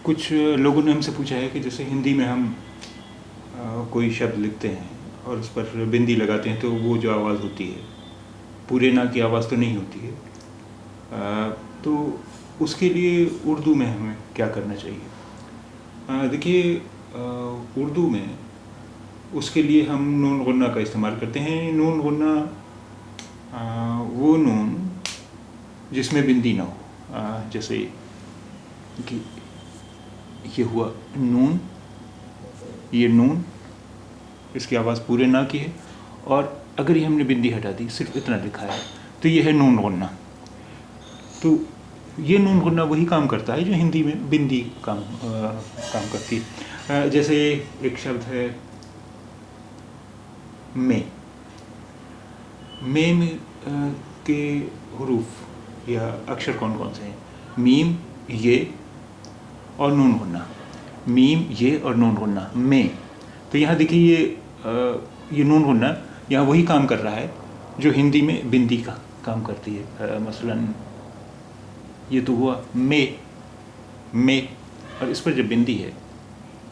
कुछ लोगों ने हमसे पूछा है कि जैसे हिंदी में हम कोई शब्द लिखते हैं और उस पर बिंदी लगाते हैं तो वो जो आवाज़ होती है पूरे ना की आवाज़ तो नहीं होती है। तो उसके लिए उर्दू में हमें क्या करना चाहिए? देखिए, उर्दू में उसके लिए हम नून गुन्ना का इस्तेमाल करते हैं। नून गुन्ना वो नून जिसमें बिंदी ना हो, जैसे कि ये हुआ नून, ये नून, इसकी आवाज़ पूरे ना की है और अगर ये हमने बिंदी हटा दी, सिर्फ इतना लिखा है, तो ये है नून गुन्ना। तो ये नून गुन्ना वही काम करता है जो हिंदी में बिंदी काम करती है। जैसे एक शब्द है में के हरूफ या अक्षर कौन कौन से हैं? मीम, ये और नून गुन्ना। मीम, ये और नून गुन्ना, में। तो यहाँ देखिए ये नून गुन्ना यहाँ वही काम कर रहा है जो हिंदी में बिंदी का काम करती है। मसलन ये तो हुआ में, और इस पर जब बिंदी है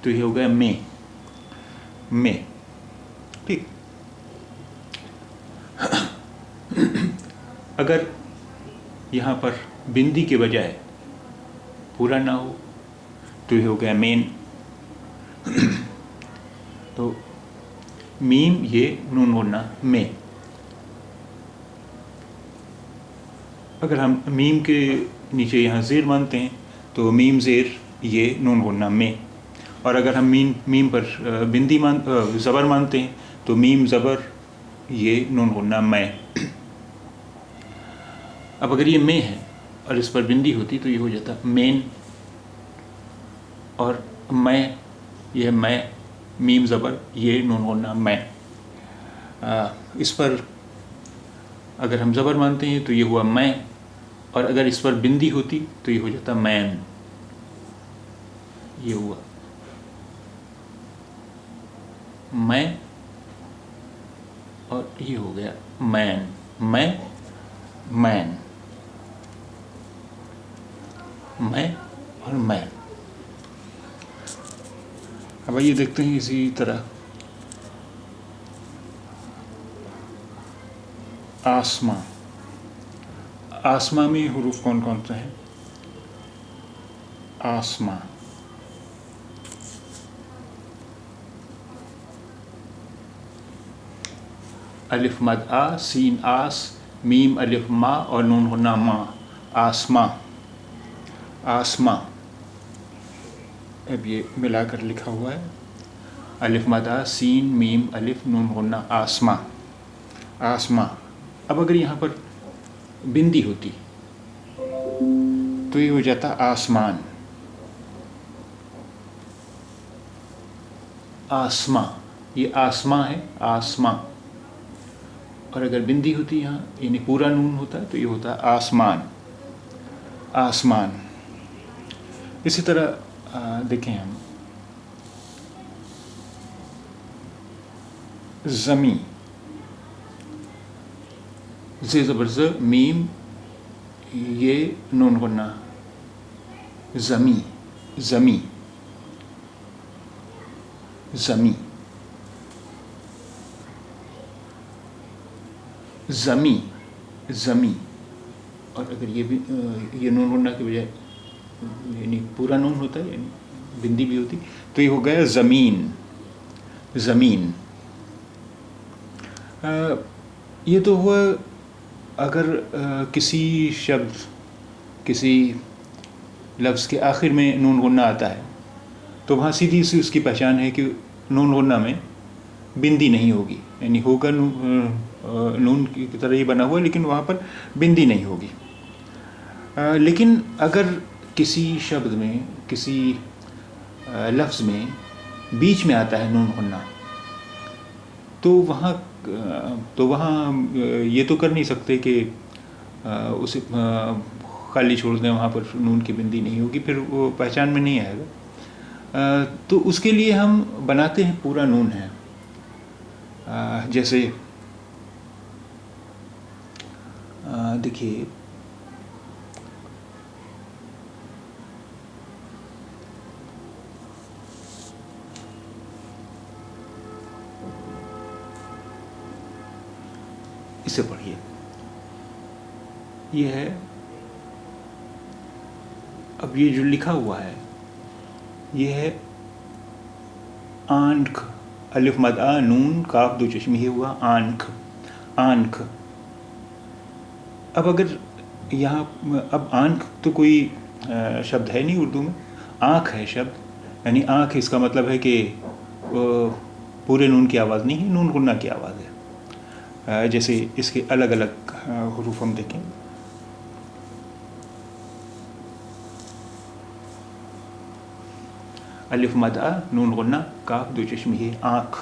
तो ये हो गया में। ठीक। अगर यहाँ पर बिंदी के बजाय पूरा ना हो तो ये हो गया मेन। तो मीम, ये, नून गुन्ना, में। अगर हम मीम के नीचे यहाँ ज़ेर मानते हैं तो मीम ज़ेर, ये, नून गुन्ना, में। और अगर हम मीम पर बिंदी ज़बर मानते हैं तो मीम ज़बर, ये, नून गुन्ना, मैं। अब अगर ये में है और इस पर बिंदी होती तो ये हो जाता मेन, और मैं, यह मैं, मीम ज़बर, ये, नून गुन्ना, मैं। इस पर अगर हम ज़बर मानते हैं तो ये हुआ मैं, और अगर इस पर बिंदी होती तो ये हो जाता मैन, ये हुआ मैं, और ये हो गया मैन, मैन, मैं और मैन। अब आइए देखते हैं इसी तरह आसमां। आसमां में हुरूफ कौन कौन से हैं? आसमां, अलिफ मद आ, सीन आस, मीम अलिफ मा और नून गुन्ना मा। आसमां, आसमां। अब ये मिलाकर लिखा हुआ है, अलिफ मद आ, सीन, मीम, अलिफ, नून गुन्ना, आसमां, आसमां। अब अगर यहाँ पर बिंदी होती तो ये हो जाता आसमान, आसमां। ये आसमां है, आसमां। और अगर बिंदी होती यहाँ, यानी पूरा नून होता तो ये होता आसमान, आसमान। इसी तरह देखें हम ज़मी, ज़े ज़बर ज़, मीम, ये, नून गुन्ना, ज़मी, ज़मी, ज़मी, ज़मी, ज़मी। और अगर ये भी ये नून गुन्ना के बजाय यानी पूरा नून होता है, यानी बिंदी भी होती, तो ये हो गया ज़मीन, ज़मीन। ये तो हुआ अगर किसी शब्द, किसी लफ्ज़ के आखिर में नून गुन्ना आता है तो वहाँ सीधी सी उसकी पहचान है कि नून गुन्ना में बिंदी नहीं होगी, यानी होगा नून की तरह ही बना हुआ, लेकिन वहाँ पर बिंदी नहीं होगी। लेकिन अगर किसी शब्द में, किसी लफ्ज़ में बीच में आता है नून गुन्ना, तो वहाँ ये तो कर नहीं सकते कि उसे खाली छोड़ दें, वहाँ पर नून की बिंदी नहीं होगी, फिर वो पहचान में नहीं आएगा। तो उसके लिए हम बनाते हैं पूरा नून है। जैसे देखिए, इससे पढ़िए। ये है, अब ये जो लिखा हुआ है ये है आंख, अलिफ मद आ नून काफ दो चश्मे, ये हुआ आंख, आंख। अब अगर यहाँ, अब आंख तो कोई शब्द है नहीं उर्दू में, आँख है शब्द, यानी आँख इसका मतलब है कि पूरे नून की आवाज़ नहीं है, नून गुन्ना की आवाज़ है। जैसे इसके अलग अलग हुरूफ हम देखें, अलिफ मद आ नून गुन्ना काफ दो चश्मे, ये आँख,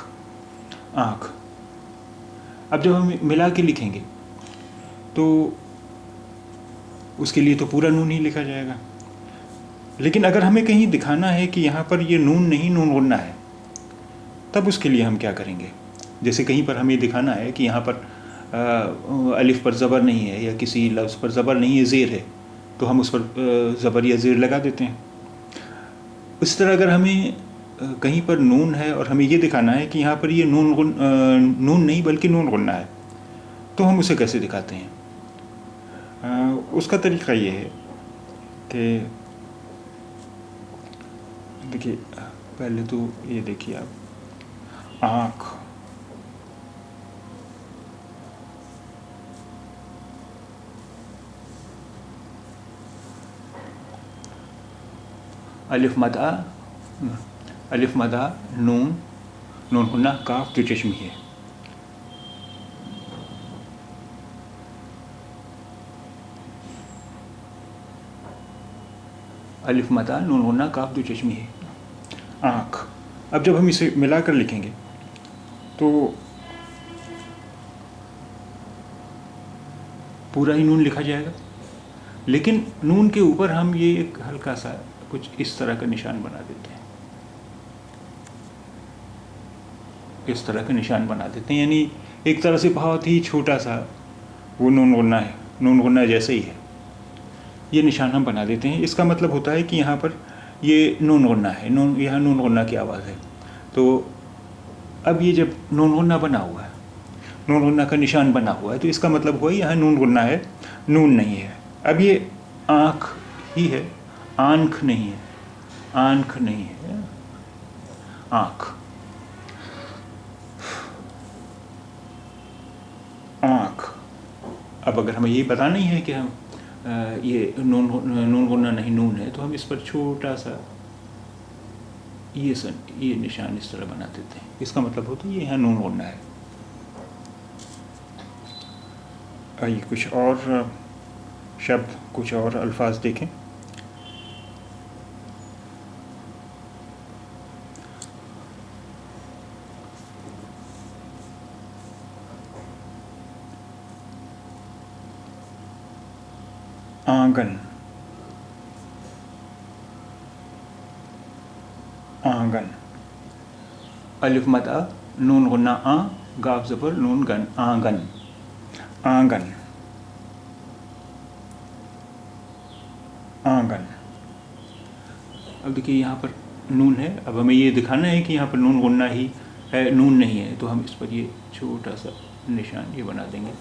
आँख। अब जब हम मिला के लिखेंगे तो उसके लिए तो पूरा नून ही लिखा जाएगा, लेकिन अगर हमें कहीं दिखाना है कि यहाँ पर ये नून नहीं नून गुन्ना है, तब उसके लिए हम क्या करेंगे? जैसे कहीं पर हमें दिखाना है कि यहाँ पर अलिफ पर ज़बर नहीं है या किसी लफ्ज़ पर ज़बर नहीं है, ज़ेर है, तो हम उस पर ज़बर या ज़ेर लगा देते हैं। इस तरह अगर हमें कहीं पर नून है और हमें ये दिखाना है कि यहाँ पर ये नून नहीं बल्कि नून गुन्ना है, तो हम उसे कैसे दिखाते हैं? उसका तरीक़ा ये है कि देखिए, पहले तो ये देखिए आप, आँख, अलिफ मद आ, अलिफ मद आ नून नून गुन्ना काफ दो चश्मे है, अलिफ मद आ नून गुन्ना काफ दो चश्मे है, आँख। अब जब हम इसे मिलाकर लिखेंगे तो पूरा ही नून लिखा जाएगा, लेकिन नून के ऊपर हम ये एक हल्का सा कुछ इस तरह का निशान बना देते हैं, इस तरह का निशान बना देते हैं, यानी एक तरह से बहुत ही छोटा सा वो नून गुन्ना है, नून गुन्ना जैसे ही है, ये निशान हम बना देते हैं। इसका मतलब होता है कि यहाँ पर ये नून गुन्ना है, नून, यहाँ नून गुन्ना की आवाज़ है। तो अब ये जब नून गुन्ना बना हुआ है, नून गुन्ना का निशान बना हुआ है, तो इसका मतलब हुआ यहाँ नून गुन्ना है, नून नहीं है। अब ये आँख ही है, आँख नहीं है, आँख नहीं है, आँख, आँख। अब अगर हमें ये पता नहीं है कि हम ये नून गुन्ना नहीं नून है, तो हम इस पर छोटा सा ये निशान इस तरह बना देते हैं, इसका मतलब होता है ये यहाँ नून गुन्ना है। आइए कुछ और शब्द, कुछ और अल्फाज देखें। आंगन, आंगन, अलिफ मद आ नून गुन्ना आ गाफ ज़बर नून गन, आंगन, आंगन, आंगन। अब देखिए यहाँ पर नून है, अब हमें ये दिखाना है कि यहाँ पर नून गुन्ना ही है, नून नहीं है, तो हम इस पर ये छोटा सा निशान ये बना देंगे।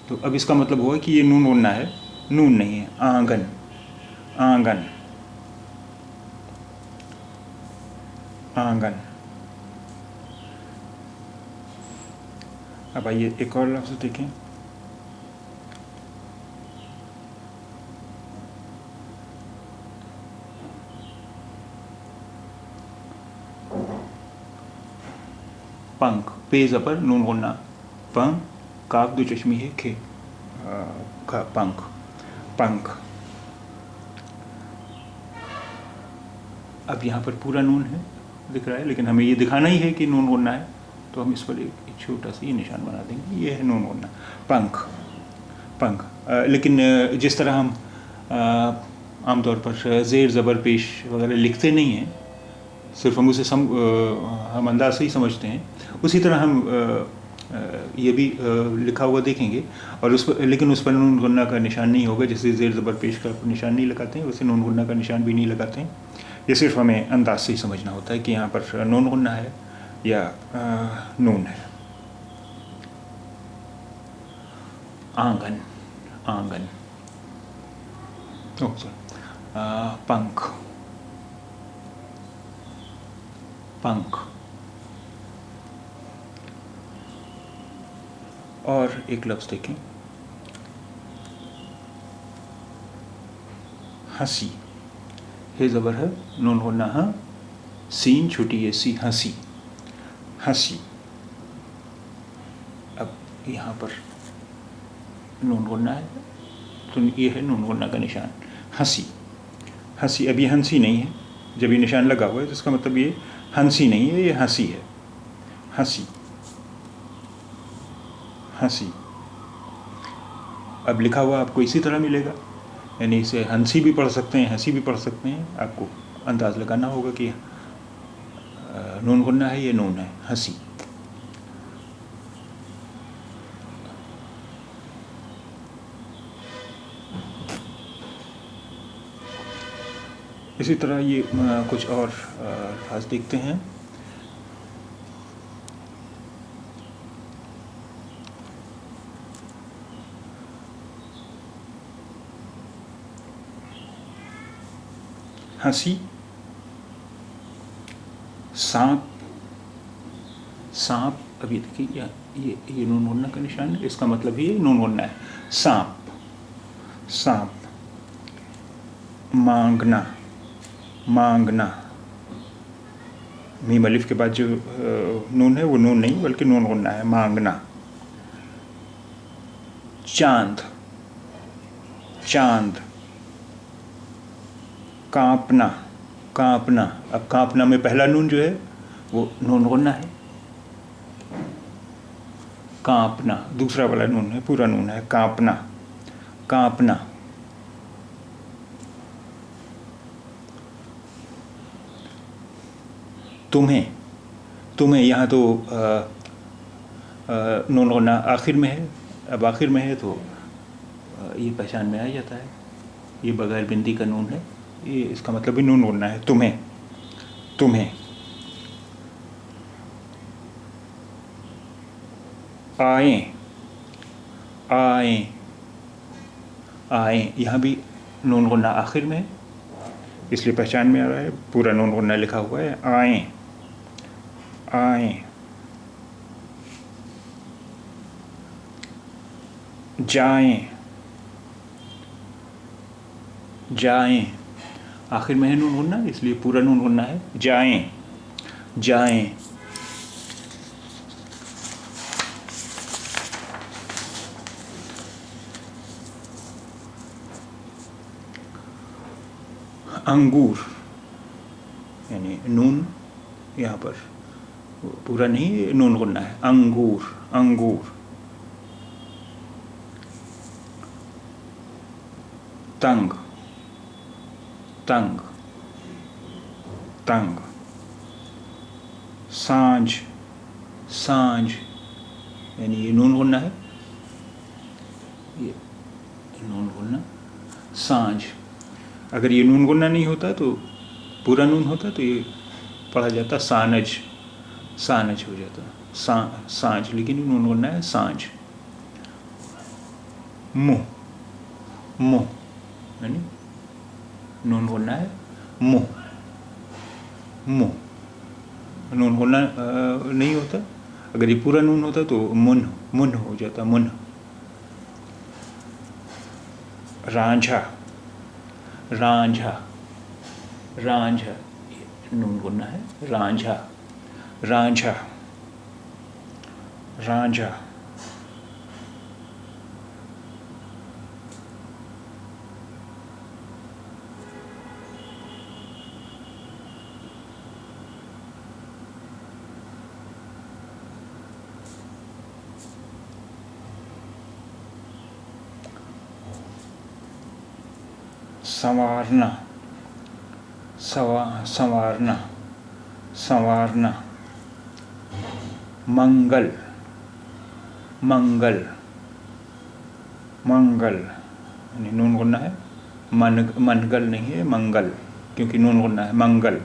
तो अब इसका मतलब हुआ कि ये नून गुन्ना है, नून नहीं है, आंगन, आंगन, आंगन। अब आइए एक और लफ्ज़ देखें, पंख, पे ज़बर नून गुन्ना, पंख, काफ दो चश्मी है, खे, पंख, पंख। अब यहाँ पर पूरा नून है दिख रहा है, लेकिन हमें ये दिखाना ही है कि नून गुन्ना है, तो हम इस पर एक छोटा सा ये निशान बना देंगे, ये है नून गुन्ना, पंख, पंख। लेकिन जिस तरह हम आमतौर पर ज़ेर ज़बर पेश वगैरह लिखते नहीं हैं, सिर्फ हम उसे हम अंदाज से ही समझते हैं, उसी तरह हम ये भी लिखा हुआ देखेंगे और उस पर, लेकिन उस पर नून गुन्ना का निशान नहीं होगा। जैसे ज़ेर ज़बर पेश का निशान नहीं लगाते हैं, वैसे नून गुन्ना का निशान भी नहीं लगाते हैं। ये सिर्फ हमें अंदाज से ही समझना होता है कि यहाँ पर नून गुन्ना है या नून है। आंगन, आंगन, पंख, पंख। और एक लफ्ज़ देखें, हंसी। हे ज़बर है, नून होना है, सीन छोटी है सी, हंसी, हंसी। अब यहाँ पर नून गुन्ना है तो ये है नून गुन्ना का निशान, हंसी, हंसी। अब ये हंसी नहीं है, जब ये निशान लगा हुआ है तो इसका मतलब ये हंसी नहीं है, ये हंसी है, हंसी, हंसी। अब लिखा हुआ आपको इसी तरह मिलेगा, यानी इसे हंसी भी पढ़ सकते हैं, हंसी भी पढ़ सकते हैं। आपको अंदाज़ लगाना होगा कि नून गुन्ना है, ये नून है, हंसी। इसी तरह ये कुछ और अल्फाज देखते हैं। हंसी, सांप, सांप। अभी देखिए ये नून गुन्ना का निशान है, इसका मतलब ये नून गुन्ना है, सांप, सांप। मांगना, मांगना। मीम अलिफ के बाद जो नून है वो नून नहीं बल्कि नून गुन्ना है, मांगना। चांद, चांद। कांपना, कांपना। अब कांपना में पहला नून जो है वो नून गुन्ना है, कांपना। दूसरा वाला नून है, पूरा नून है, कांपना, कांपना। तुम्हें, तुम्हें। यहाँ तो नून गुन्ना आखिर में है, अब आखिर में है तो ये पहचान में आ जाता है, ये बगैर बिंदी का नून है, ये इसका मतलब भी नून गुन्ना है, तुम्हें, तुम्हें। आए, आए, आए। यहाँ भी नून गुन्ना आखिर में है, इसलिए पहचान में आ रहा है, पूरा नून गुन्ना लिखा हुआ है, आए, आए। जाएं, जाएं। आखिर में है नून गुन्ना, इसलिए पूरा नून गुन्ना है, जाएं, जाएं। अंगूर, यानी नून यहाँ पर पूरा नहीं, नून गुन्ना है, अंगूर, अंगूर। तंग, तंग, तंग। सांझ, सांझ, यानी ये नून गुन्ना है, ये नून गुन्ना, सांझ। अगर ये नून गुन्ना नहीं होता तो पूरा नून होता तो ये पढ़ा जाता सानज, सानज हो जाता, सांझ, लेकिन ये नून गुन्ना है, सांझ। मुँह, मुँह, यानी नून गुन्ना है, मुँह, मुँह। नून गुन्ना नहीं होता, अगर ये पूरा नून होता तो मुन, मुन हो जाता, मुन। रांझा, रांझा, रांझा। नून गुन्ना है, रांझा, रांझा, रांझा। संवारना, संवारना, संवारना। मंगल, मंगल, मंगल, यानी नून गुन्ना है, मनगल नहीं है, मंगल, क्योंकि नून गुन्ना है, मंगल।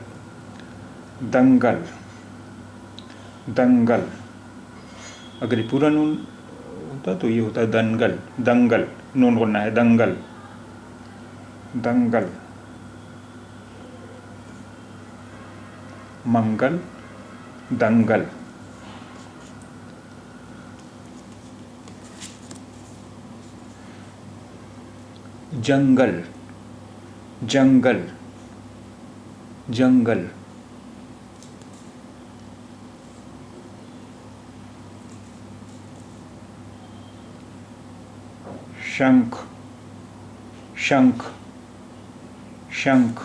दंगल, दंगल। अगर ये पूरा नून होता तो ये होता दंगल, दंगल, नोन बोलना है, दंगल, दंगल, मंगल, दंगल। जंगल, जंगल, जंगल। शंख, शंख, शंख।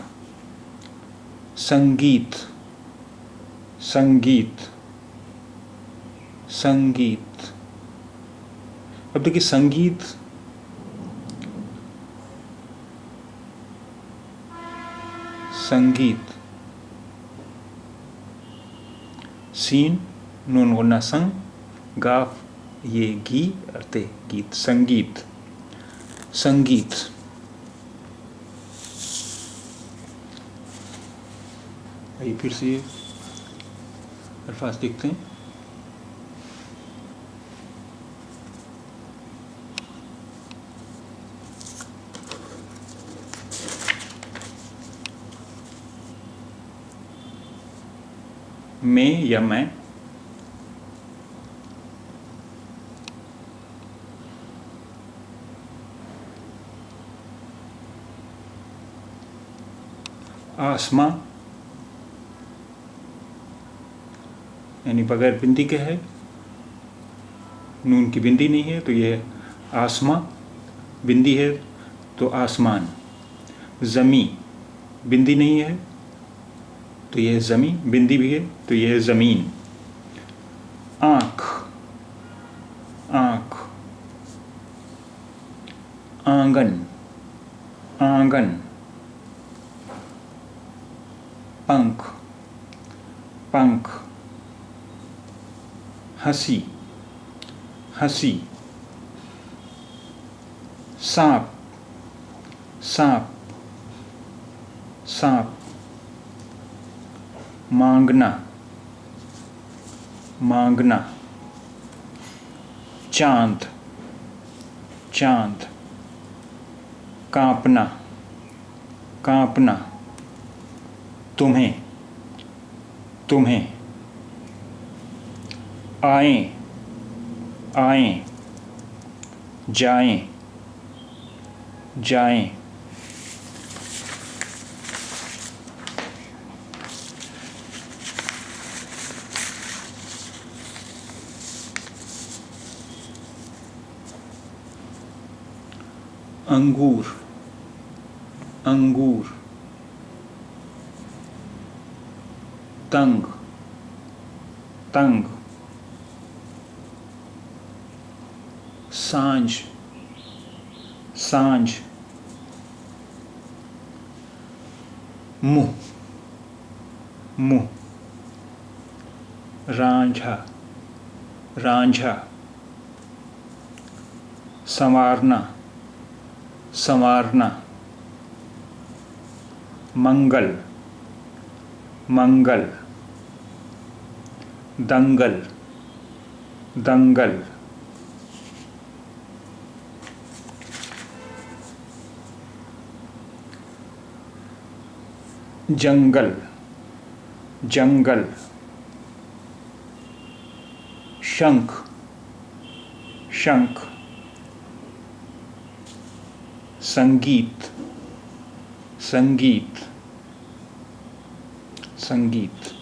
संगीत, संगीत, संगीत। अब देखिए संगीत संगीत, सीन नून गुना संग, गाफ ये गी अर्थे गीत, संगीत, संगीत। आइए फिर से अल्फाज देखते हैं। मैं या मैं, आसमां यानी बगैर बिंदी के है, नून की बिंदी नहीं है तो यह आसमां, बिंदी है तो आसमान। ज़मी बिंदी नहीं है तो यह ज़मी, बिंदी भी है तो यह ज़मीन। आँख, आँख। आंगन, आंगन। पंख, पंख। हंसी, हंसी। सांप, सांप, सांप। मांगना, मांगना। चांद, चांद। कांपना, कांपना। तुम्हें, तुम्हें। आएं, आएं। जाएं, जाएं। अंगूर, अंगूर। तंग, तंग। सांझ, सांझ। मुँह, मुँह। रांझा, रांझा। संवारना, संवारना। मंगल, मंगल। दंगल, दंगल। जंगल, जंगल। शंख, शंख। संगीत, संगीत, संगीत।